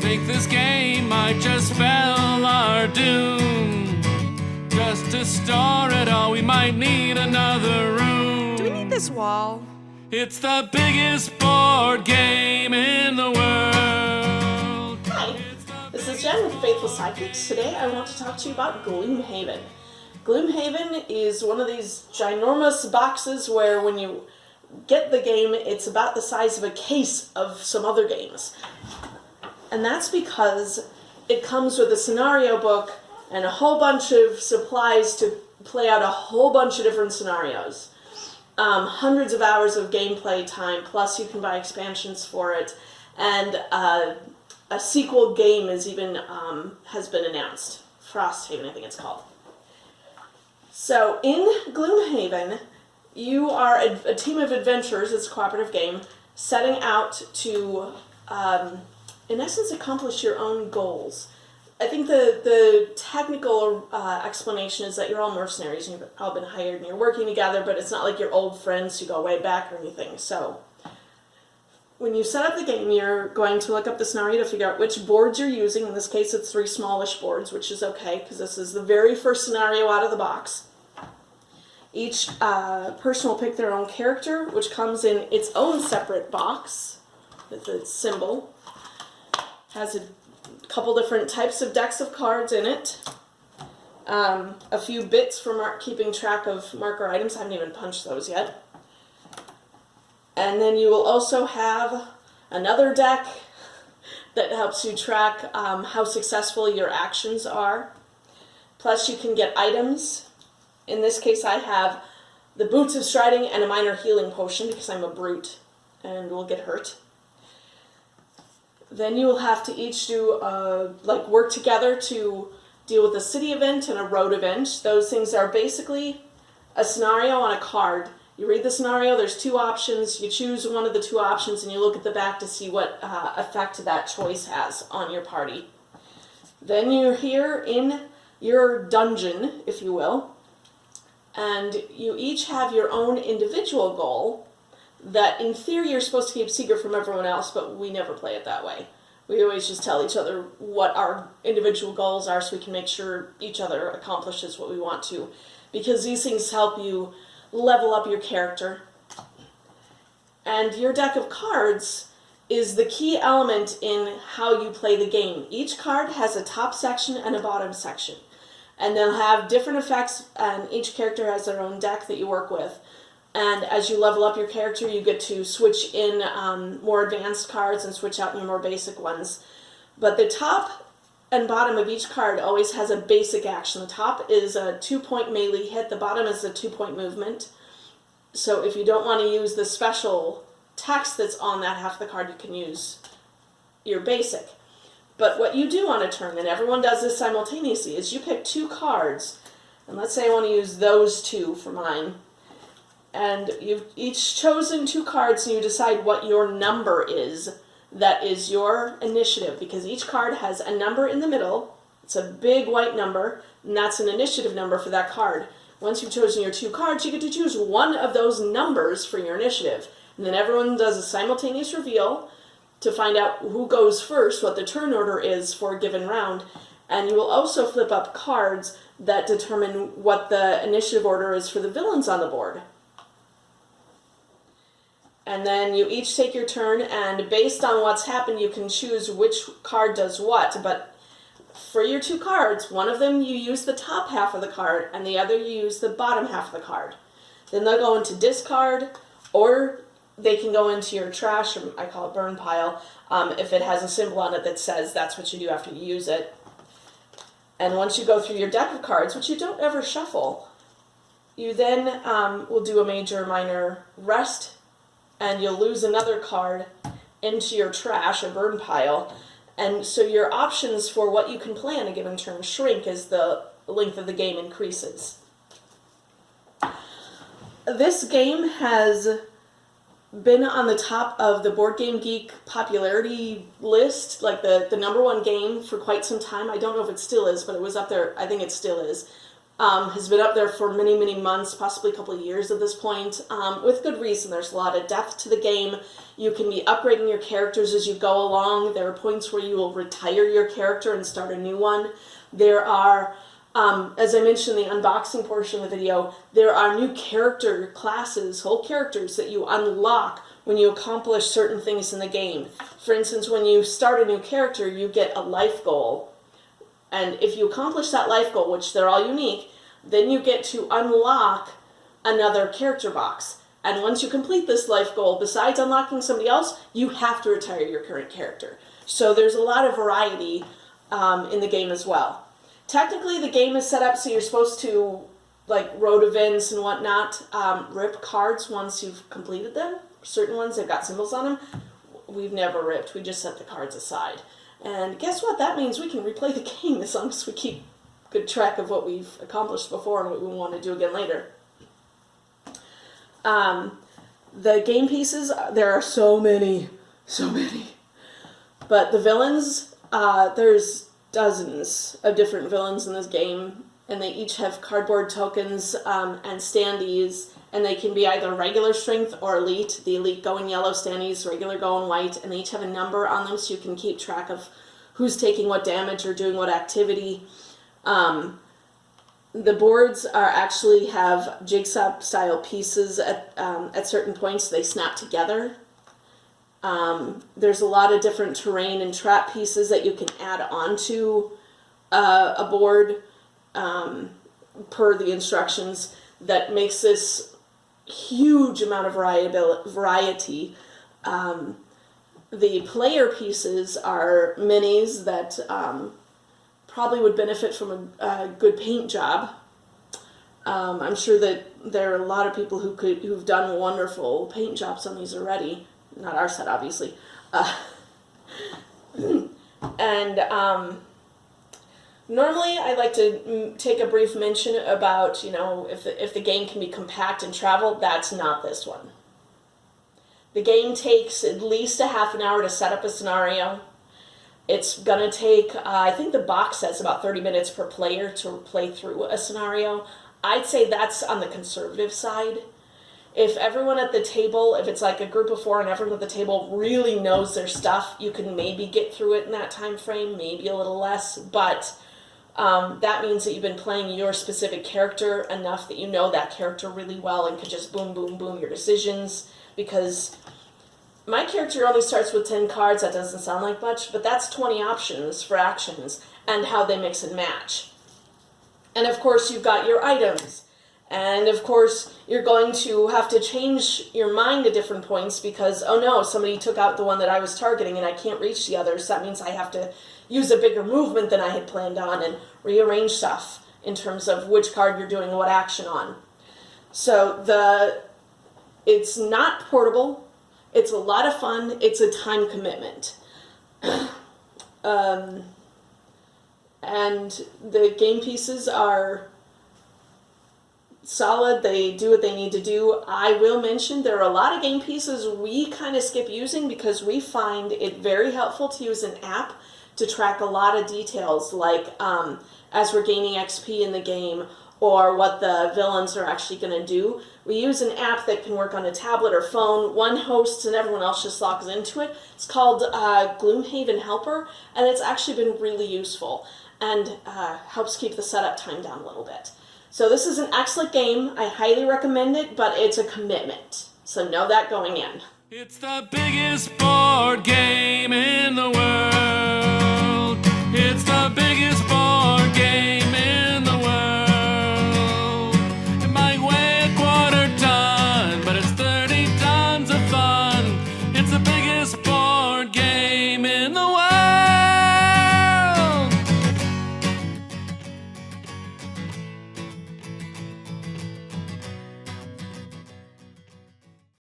think this game might just spell our doom. Just to store it all, we might need another room. Do we need this wall? It's the biggest board game in the world. Hi, this is Jen with Faithful Sidekicks. Today I want to talk to you about Gloomhaven. Gloomhaven is one of these ginormous boxes where when you get the game, it's about the size of a case of some other games. And that's because it comes with a scenario book and a whole bunch of supplies to play out a whole bunch of different scenarios. Hundreds of hours of gameplay time, plus you can buy expansions for it, and a sequel game is even has been announced. Frosthaven, I think it's called. So in Gloomhaven, you are a team of adventurers, it's a cooperative game, setting out to, in essence, accomplish your own goals. I think the technical explanation is that you're all mercenaries and you've all been hired and you're working together, but it's not like you're old friends who go way back or anything. So when you set up the game, you're going to look up the scenario to figure out which boards you're using. In this case, it's 3 smallish boards, which is okay because this is the very first scenario out of the box. Each person will pick their own character, which comes in its own separate box with its symbol. Has a couple different types of decks of cards in it. A few bits for keeping track of marker items. I haven't even punched those yet. And then you will also have another deck that helps you track how successful your actions are. Plus you can get items. In this case I have the Boots of Striding and a minor healing potion because I'm a brute and will get hurt. Then you will have to each do, work together to deal with a city event and a road event. Those things are basically a scenario on a card. You read the scenario, there's 2 options, you choose one of the 2 options and you look at the back to see what effect that choice has on your party. Then you're here in your dungeon, if you will, and you each have your own individual goal that in theory you're supposed to keep secret from everyone else, but we never play it that way. We always just tell each other what our individual goals are so we can make sure each other accomplishes what we want to, because these things help you level up your character. And your deck of cards is the key element in how you play the game. Each card has a top section and a bottom section, and they'll have different effects, and each character has their own deck that you work with. And as you level up your character, you get to switch in more advanced cards and switch out your more basic ones. But the top and bottom of each card always has a basic action. The top is a 2-point melee hit, the bottom is a 2-point movement. So if you don't want to use the special text that's on that half of the card, you can use your basic. But what you do on a turn, and everyone does this simultaneously, is you pick 2 cards, and let's say I want to use those 2 for mine. And you've each chosen 2 cards and you decide what your number is. That is your initiative, because each card has a number in the middle. It's a big white number, and that's an initiative number for that card. Once you've chosen your 2 cards, you get to choose one of those numbers for your initiative. And then everyone does a simultaneous reveal to find out who goes first, what the turn order is for a given round. And you will also flip up cards that determine what the initiative order is for the villains on the board. And then you each take your turn, and based on what's happened, you can choose which card does what. But for your 2 cards, one of them you use the top half of the card, and the other you use the bottom half of the card. Then they'll go into discard, or they can go into your trash, or I call it burn pile, if it has a symbol on it that says that's what you do after you use it. And once you go through your deck of cards, which you don't ever shuffle, you then will do a major or minor rest, and you'll lose another card into your trash or burn pile. And so your options for what you can play on a given turn shrink as the length of the game increases. This game has been on the top of the Board Game Geek popularity list, like the number 1 game for quite some time. I don't know if it still is, but it was up there. I think it still is. has been up there for many, many months, possibly a couple of years at this point, with good reason. There's a lot of depth to the game. You can be upgrading your characters as you go along. There are points where you will retire your character and start a new one. There are, as I mentioned in the unboxing portion of the video, there are new character classes, whole characters that you unlock when you accomplish certain things in the game. For instance, when you start a new character, you get a life goal. And if you accomplish that life goal, which they're all unique, then you get to unlock another character box. And once you complete this life goal, besides unlocking somebody else, you have to retire your current character. So there's a lot of variety in the game as well. Technically, the game is set up so you're supposed to, like road events and whatnot, rip cards once you've completed them. Certain ones, they've got symbols on them. We've never ripped. We just set the cards aside. And guess what? That means we can replay the game as long as we keep good track of what we've accomplished before and what we want to do again later. The game pieces, there are so many. But the villains, there's dozens of different villains in this game, and they each have cardboard tokens and standees, and they can be either regular strength or elite. The elite go in yellow, standees, regular go in white, and they each have a number on them so you can keep track of who's taking what damage or doing what activity. The boards are actually have jigsaw style pieces at certain points. They snap together. There's a lot of different terrain and trap pieces that you can add onto a board per the instructions that makes this huge amount of variety. The player pieces are minis that probably would benefit from a good paint job. I'm sure that there are a lot of people who've done wonderful paint jobs on these already. Not our set, obviously. Normally I like to take a brief mention about, if the game can be compact and travel. That's not this one. The game takes at least a half an hour to set up a scenario. It's going to take, I think the box says about 30 minutes per player to play through a scenario. I'd say that's on the conservative side. If everyone at the table, if it's like a group of 4 and everyone at the table really knows their stuff, you can maybe get through it in that time frame, maybe a little less, but that means that you've been playing your specific character enough that you know that character really well and can just boom, boom, boom your decisions. Because my character only starts with 10 cards. That doesn't sound like much, but that's 20 options for actions and how they mix and match. And of course, you've got your items. And of course, you're going to have to change your mind at different points because, oh no, somebody took out the one that I was targeting and I can't reach the others. That means I have to use a bigger movement than I had planned on and rearrange stuff in terms of which card you're doing what action on. So it's not portable. It's a lot of fun. It's a time commitment. And the game pieces are solid. They do what they need to do. I will mention there are a lot of game pieces we kind of skip using because we find it very helpful to use an app to track a lot of details, like as we're gaining XP in the game or what the villains are actually going to do. We use an app that can work on a tablet or phone. One hosts and everyone else just logs into it. It's called Gloomhaven Helper, and it's actually been really useful and helps keep the setup time down a little bit. So this is an excellent game. I highly recommend it, but it's a commitment. So know that going in. It's the biggest board game in the world.